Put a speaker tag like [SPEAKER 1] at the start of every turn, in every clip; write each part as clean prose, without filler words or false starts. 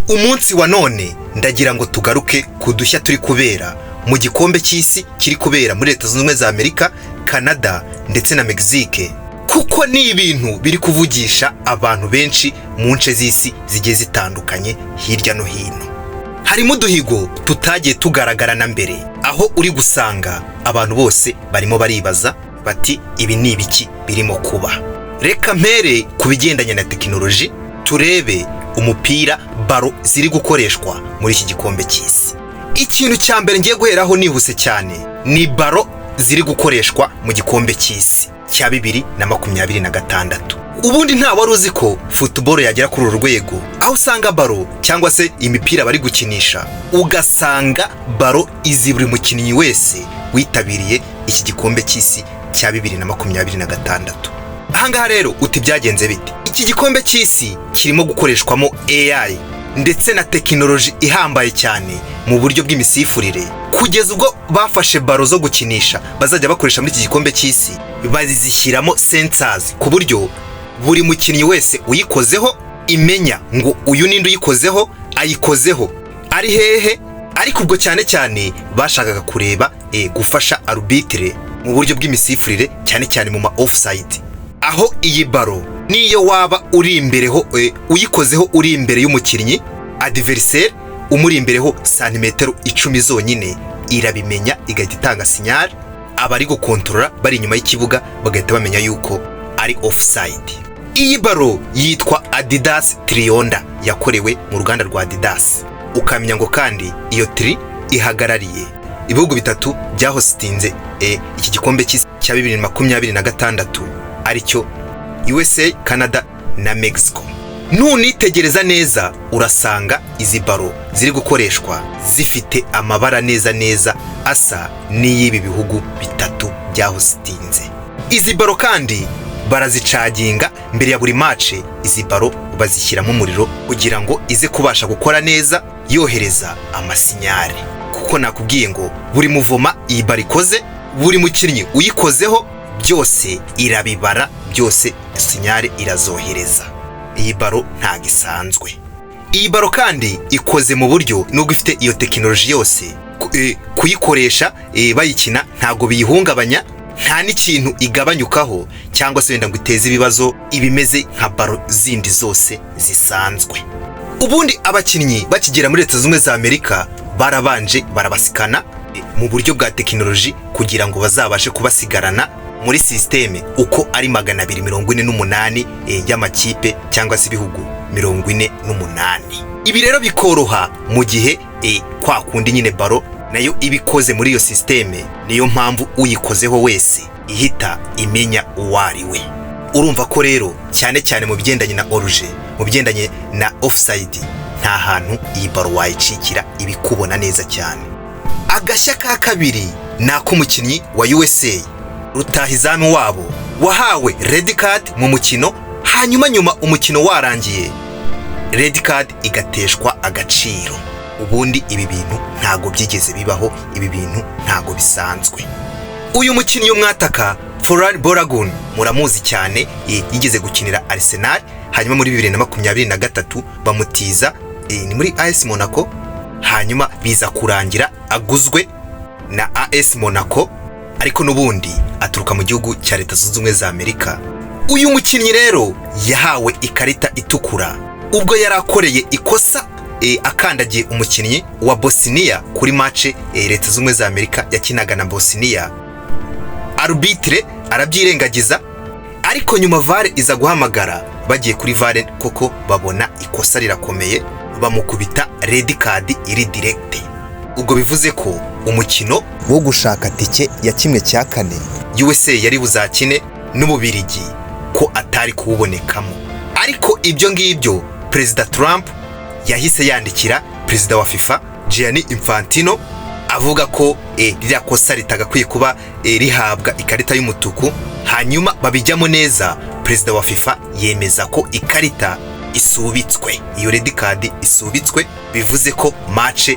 [SPEAKER 1] Umunsi wa none ndagira ngo tugaruke ku dushya turi kubera mu gikombe cy'isi kiri kubera muri Leta Zunze Ubumwe za Amerika, Canada ndetse na Mexique, kuko ni ibintu biri kuvugisha abantu benshi mu nce z'isi zigiye zitandukanye hirya no hino. Harimo uduhigo tutagiye tugaragara na mbere, aho uri gusanga abantu bose barimo baribaza bati ibi ni ibiki birimo kuba. Reka mpere ku bigendanye na tekinoloji turebe umupira baro ziri gukoreshwa muri iki gikombe cy'isi. Ikintu cya mbere ngiye guheraho nihuse cyane ni baro ziri gukoreshwa mu gikombe cy'isi cya 2026. Ubundi nta wari uzi ko football yagera kuri uru rwego, aho usanga baro cyangwa se imipira bari gukinisha ugasanga baro izi buri mukinnyi wese witabiriye iki gikombe cy'isi cya 2026. Ahangaha rero uti byagenze bite? Iki gikombe cy'isi kirimo gukoreshwamo AI ndetse na tekinoloji ihambaye cyane mu buryo bw'imisifurire, kugeza ubwo bafashe baro zo gukinisha bazajya bakoresha muri iki gikombe cy'isi bazishyiramo sensors, ku buryo buri mukinnyi wese uyikozeho imenya ngo uyu ninde uyikozeho, ayikozeho ari hehe. Ariko ubwo cyane cyane bashakaga kureba gufasha arbitre mu buryo bw'imisifurire, cyane cyane mu ma offside, aho iyi baro niyo waba uri imbereho uyikozeho uri imbere y'umukinnyi adversaire umuri imbereho santimetero 10 zonyine, irabimenya igahita itanga signal, abari gukontorora bari inyuma y'ikibuga bagahita bamenya yuko ari offside. Iyi baro yitwa Adidas Trionda, yakorewe mu ruganda rwa Adidas. Ukamenya ngo kandi iyo tri ihagarariye ibihugu bitatu byahostinze iki gikombe cya 2026 aricyo USA, Canada na Mexico. Nunitegereza neza urasanga izi baro ziri gukoreshwa zifite amabara neza asa n'iyibi bihugu bitatu byahostinze. Izi baro kandi barazicaginga mbere ya buri match. Izi baro bazishyiramo umuriro kugira ngo ize kubasha gukora neza yohereza amasinyare, kuko nakubwiye ngo buri muvoma iyi baro ikoze, buri mukinnyi uyikozeho byose irabibara, byose sinyare irazohereza. Iyi baro ntago isanzwe. Iyi baro kandi ikoze mu buryo nubwo ifite iyo tekinoloji yose, kuyikoresha bayikina ntago biyihungabanya, nta n'ikintu igabanyukaho cyangwa se wenda ngo iteze ibibazo ibimeze nka baro zindi zose zisanzwe. Ubundi abakinnyi bakigera muri Leta Zunze Ubumwe za Amerika barabanje barabasikana mu buryo bwa tekinoloji kugira ngo bazabashe kubasigarana muri systeme uko ari 248 y'amakipe cyangwa se ibihugu 48. Ibi rero bikoroha mu gihe kwa kundi nyine baro nayo ibikoze muri iyo systeme, niyo mpamvu uyikozeho wese ihita imenya uwariwe. Urumva ko rero cyane cyane mu bigendanye na oruje, mu bigendanye na offside, nta hantu iyi baro wayicikira ibikubona neza cyane. Agashya ka kabiri nako umukinnyi wa USA rutahizamu wabo wahawe red card mu mukino, hanyuma nyuma umukino warangiye red card igateshwa agaciro. Ubundi ibi bintu ntago byigeze bibaho, ibi bintu ntago bisanzwe. Uyu mukinnyi w'umwataka Florian Balogun muramuzi cyane, yigeze gukinira Arsenal, hanyuma muri 2023 bamutiza ni muri AS Monaco, hanyuma biza kurangira aguzwe na AS Monaco, ariko n'ubundi aturuka mu gihugu cya Leta Zunze Ubumwe za Amerika. Uyu mukinnyi rero yahawe ikarita itukura ubwo yarakoreye ikosa akandagiye umukinnyi wa Bosnia kuri match Leta Zunze Ubumwe za Amerika yakinaga na Bosnia. Arbitre arabyirengagiza, ariko nyuma VAR iza guhamagara, bagiye kuri VAR koko babona ikosa rirakomeye, bamukubita red card iri direct. Ubwo bivuze ko umukino wo gushaka tike ya 1/4 USA yari buzakine n'Ububirigi ko atari kuwubonekamo. Ariko ibyo ngibyo President Trump yahise yandikira Perezida wa FIFA Gianni Infantino avuga ko ririya kosa ritagakwiye kuba rihabwa ikarita y'umutuku, hanyuma babijyamo neza. Perezida wa FIFA yemeza ko ikarita isubitswe, iyo red card isubitswe, bivuze ko match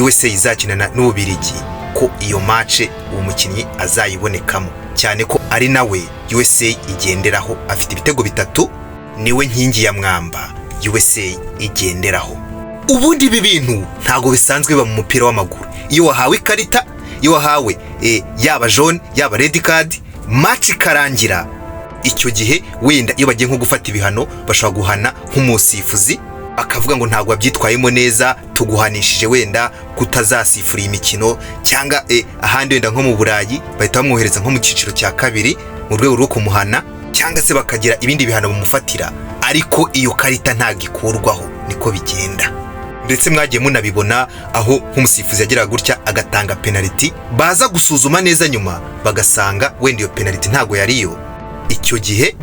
[SPEAKER 1] USA izakinana n'Ububirigi ko iyo match uwo mukinnyi azayibonekamo, cyane ko ari nawe USA igenderaho, afite ibitego 3, niwe nkingi ya mwamba USA igenderaho. ubundi ibi bintu ntabwo bisanzwe biba mu mupira w'amaguru. Iyo wahawe ikarita, iyo wahawe yaba jaune yaba red card, match ikarangira, icyo gihe wenda iyo bagiye nko gufata ibihano bashobora guhana nk'umusifuzi akavuga ngo ntabwo wabyitwayemo neza, tuguhanishije wenda kutazasifura imikino, cyangwa ahandi wenda nko mu Burayi bahita bamwohereza nko mu cyiciro cya kabiri mu rwego rwo kumuhana, cyangwa se bakagira ibindi bihano bamufatira, ariko iyo karita ntabwo ikurwaho. Niko bigenda. Ndetse mwagiye munabibona aho nk'umusifuzi yageraga gutya agatanga penalty, baza gusuzuma neza nyuma bagasanga wenda iyo penalty ntabwo yariyo. Icyo gihe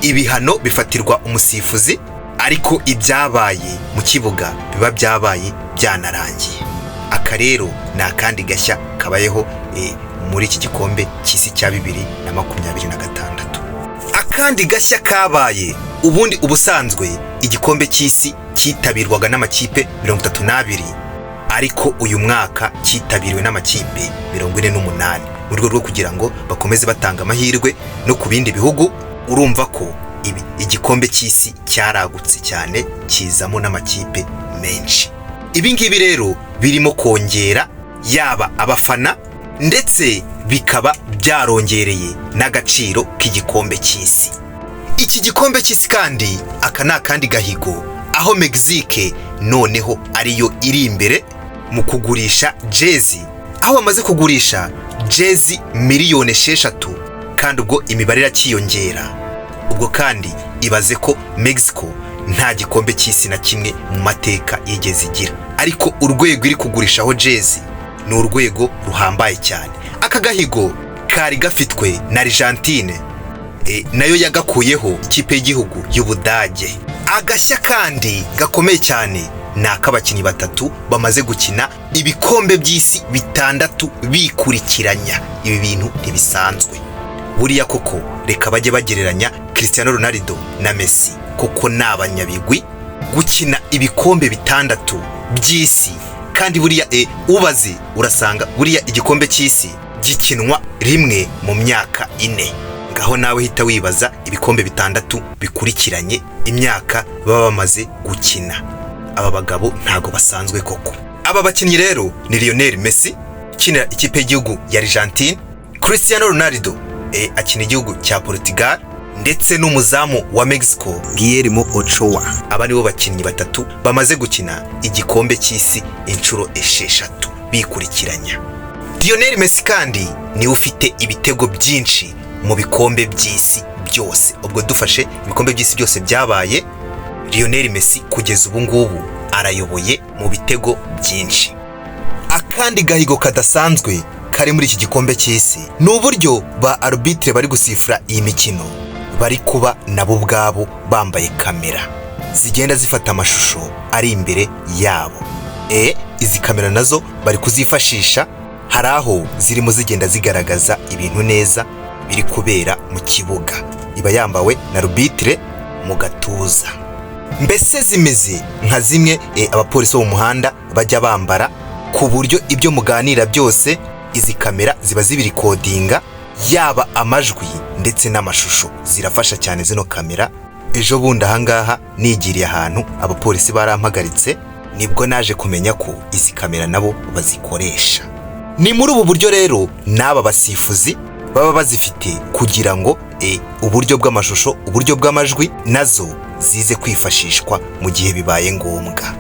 [SPEAKER 1] ibihano bifatirwa umusifuzi, ariko ibyabaye mu kibuga biba byabaye byanarangiye. Aka rero ni akandi gashya kabayeho muri iki gikombe cy'isi cya 2026. Akandi gashya kabaye, ubundi ubusanzwe igikombe cy'isi cyitabirwaga n'amakipe 32, ariko uyu mwaka cyitabiriwe n'amakipe 48 mu rwego rwo kugira ngo bakomeze batanga amahirwe no ku bindi bihugu. Urumva ko igikombe cy'isi cyaragutse cyane, kizamo n'amakipe menshi. Ibi ngibi rero birimo kongera yaba abafana, ndetse bikaba byarongereye n'agaciro k'igikombe cy'isi. Iki gikombe cy'isi kandi aka ni akandi gahigo, aho Mexique noneho ariyo iri imbere mu kugurisha jezi, aho bamaze kugurisha jezi miliyoni 6, kandi ubwo imibare irakiyongera. Ubwo kandi ibaze ko Mexico nta gikombe cy'isi na kimwe mu mateka yigeze igira, ariko urwego iri kugurishaho jezi ni urwego ruhambaye cyane. Aka gahigo kari gafitwe na Argentine, nayo yagakuyeho ikipe y'igihugu y'Ubudage. Agashya kandi gakomeye cyane ni ak'abakinnyi 3 bamaze gukina ibikombe by'isi 6 bikurikiranya. Ibi bintu ntibisanzwe. Buriya koko reka bajye bagereranya Cristiano Ronaldo na Messi, koko n'abanyabigwi gukina ibikombe 6 by'isi. Kandi buriya ubaze urasanga buriya igikombe cy'isi gikinwa rimwe mu myaka 4. Ngaho nawe hita wibaza ibikombe 6 bikurikiranye imyaka baba bamaze gukina. Aba bagabo ntago basanzwe koko. Aba bakinnyi rero ni Lionel Messi ukinira ikipe y'igihugu ya Argentine, Cristiano Ronaldo akina igihugu cya Portugal, ndetse n'umuzamu wa Mexico Guillermo Ochoa. Aba nibo bakinnyi 3 bamaze gukina igikombe cy'isi inshuro 6 bikurikiranya. Lionel Messi kandi ni ufite ibitego byinshi mu bikombe by'isi byose. Ubwo dufashe ibikombe by'isi byose byabaye, Lionel Messi kugeza ubu ngubu arayoboye mu bitego byinshi. Akandi gahigo kadasanzwe kari muri iki gikombe cy'isi ni uburyo ba arbitre bari gusifura iyi mikino bari kuba nabo ubwabo bambaye kamera zigenda zifata amashusho ari imbere yabo. Izi kamera nazo bari kuzifashisha, hari aho zirimo zigenda zigaragaza ibintu neza biri kubera mu kibuga. Iba yambawe na arbitre mu gatuza. Mbese zimeze nka zimwe abapolisi bo mu muhanda bajya bambara, ku buryo ibyo muganira byose izi kamera ziba zibirikodinga, yaba amajwi ndetse n'amashusho. Zirafasha cyane zino kamera. Ejo bundi ahangaha nigiriye ahantu abapolisi barampagaritse, nibwo naje kumenya ko izi kamera nabo bazikoresha. Ni muri ubu buryo rero n'aba basifuzi baba bazifite kugira ngo uburyo bw'amashusho, uburyo bw'amajwi nazo zize kwifashishwa mu gihe bibaye ngombwa.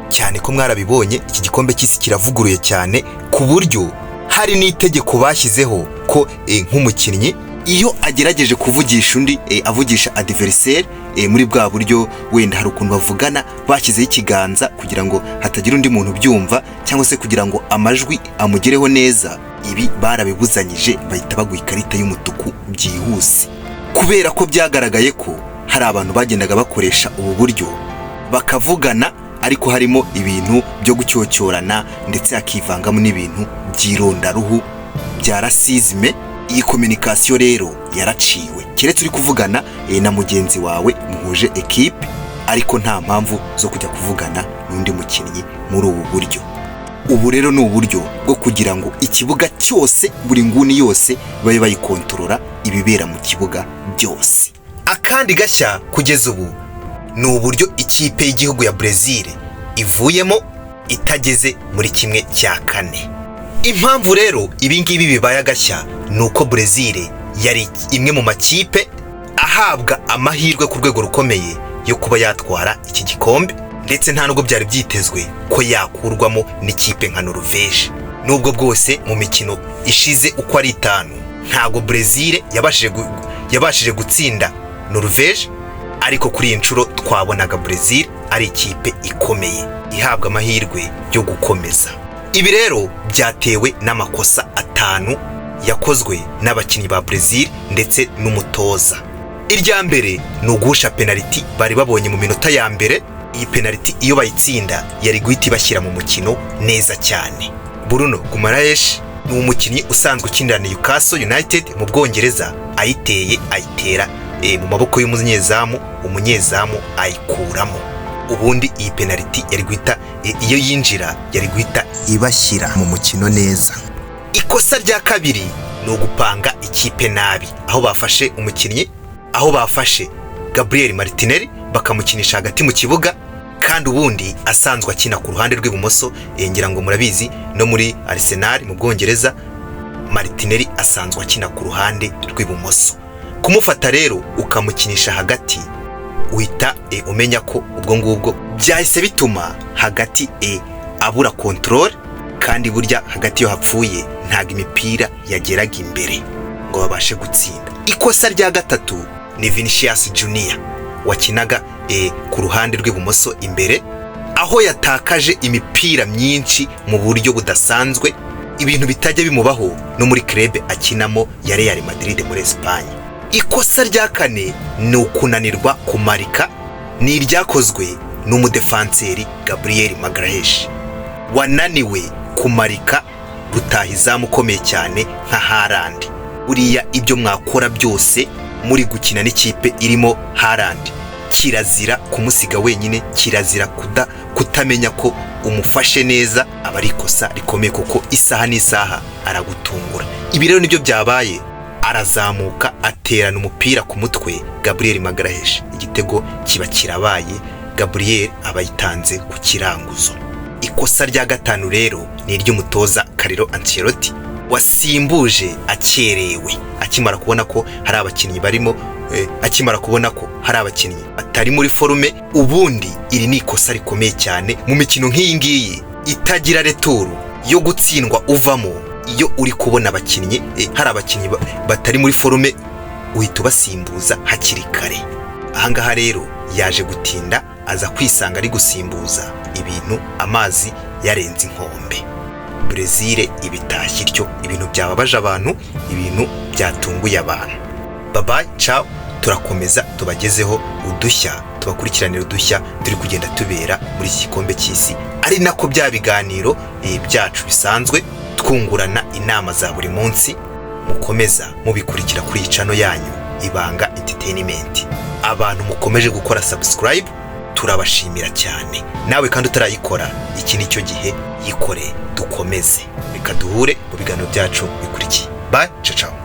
[SPEAKER 1] Cyane ko mwarabibonye iki gikombe cy'isi kiravuguruye cyane, ku buryo hari n'itegeko bashyizeho ko nk'umukinnyi iyo agerageje kuvugisha undi avugisha adversaire muri bwa buryo wenda hari ukuntu bavugana bashyizeho ikiganza kugira ngo hatagira undi muntu byumva, cyangwa se kugira ngo amajwi amugereho neza. Ibi barabibuzanyije, bahita baguha ikarita y'umutuku byihuse, kubera ko byagaragaye ko hari abantu bagendaga bakoresha ubu buryo bakavugana, ariko harimo ibintu byo gucyocyorana ndetse akivangamo n'ibintu by'irondaruhu bya rasizme. Iyi communication rero yaraciwe, keretse uri kuvugana na mugenzi wawe muhuje equipe, ariko nta mpamvu zo kujya kuvugana n'undi mukinnyi muri ubu buryo. Ubu rero ni uburyo bwo kugira ngo ikibuga cyose, buri nguni yose babe bayikontorora ibibera mu kibuga byose. Akandi gashya kugeza ubu ni uburyo ikipe y'igihugu ya Brazil ivuyemo itageze muri 1/4. Impamvu rero ibingibi bibaye agashya nuko Brazil yari imwe mu makipe ahabwa amahirwe ku rwego rukomeye yo kuba yatwara iki gikombe, ndetse nta nubwo byari byitezwe ko yakurwamo n'ikipe nka Norvège. Nubwo bwose mu mikino ishize uko ari 5 ntago Brazil yabashije gutsinda Norvège, ariko kuri iyi nshuro twabonaga Brazil ari ikipe ikomeye ihabwa amahirwe yo gukomeza. Ibi rero byatewe n'amakosa 5 yakozwe n'abakinnyi ba Brazil ndetse n'umutoza. Irya mbere ni ugusha penalty bari babonye mu minota ya mbere. Iyi penalty iyo bayitsinda yari guhita ibashyira mu mukino neza cyane. Bruno Guimaraes ni umukinnyi usanzwe ukinira Newcastle United mu Bwongereza, ayitera mu maboko y'umunyezamu, umunyezamu ayikuramo. Ubundi iyi penalty yari guhita iyo yinjira yari guhita ibashyira mu mukino neza. Ikosa rya kabiri ni ugupanga ikipe nabi, aho bafashe Gabriel Martinelli bakamukinisha hagati mu kibuga, kandi ubundi asanzwe akina ku ruhande rw'ibumoso. Ngira ngo murabizi no muri Arsenal mu Bwongereza Martinelli asanzwe akina ku ruhande rw'ibumoso. Kumufata rero ukamukinisha hagati, uhita umenya ko ubwo ngubwo byahise bituma hagati abura control, kandi burya hagati yo hapfuye ntago imipira yageraga imbere ngo babashe gutsinda. Ikosa rya gatatu ni Vinicius Junior wakinaga ku ruhande rw'ibumoso imbere, aho yatakaje imipira myinshi mu buryo budasanzwe, ibintu bitajya bimubaho no muri club akinamo ya Real Madrid muri Espagne. Ikosa rya kane ni ukunanirwa kumarika, ni iryakozwe n'umudefanseri Gabriel Magalhaes wananiwe kumarika rutahizamu ukomeye cyane nka Haaland. Uriya ibyo mwakora byose muri gukina n'ikipe irimo Haaland, kirazira kumusiga wenyine, kirazira kutamenya ko umufashe neza, aba ari ikosa rikomeye kuko isaha n'isaha aragutungura. Ibi rero nibyo byabaye, arazamuka aterana umupira ku mutwe Gabriel Magalhaes, igitego kiba kirabaye, Gabriel abayitanze ku kiranguzo. Ikosa rya gatanu rero ni iry'umutoza Carlo Ancelotti wasimbuje akerewe, akimara kubona ko hari abakinnyi batari muri forume. Ubundi iri ni ikosa rikomeye cyane mu mikino nk'iyi ngiyi itagira returu yo gutsindwa uvamo. Iyo uri kubona abakinnyi hari abakinnyi batari muri forume, uhita ubasimbuza hakiri kare. Ahangaha rero yaje gutinda, aza kwisanga ari gusimbuza ibintu amazi yarenze inkombe. Brazil ibitashye ityo, ibintu byababaje abantu, ibintu byatunguye abantu. Bye bye, ciao. Turakomeza tubagezeho udushya, tubakurikiranira udushya turi kugenda tubera muri iki gikombe cy'isi, ari nako bya biganiro byacu bisanzwe twungurana inama za buri munsi. Mukomeza mubikurikira kuri channel yanyu Ibanga Entertainment. Abantu mukomeje gukora subscribe turabashimira cyane. Nawe kandi utarayikora, iki nicyo gihe yikore, dukomeze. Reka duhure mu biganiro byacu bikurikiye. Bye, ciao.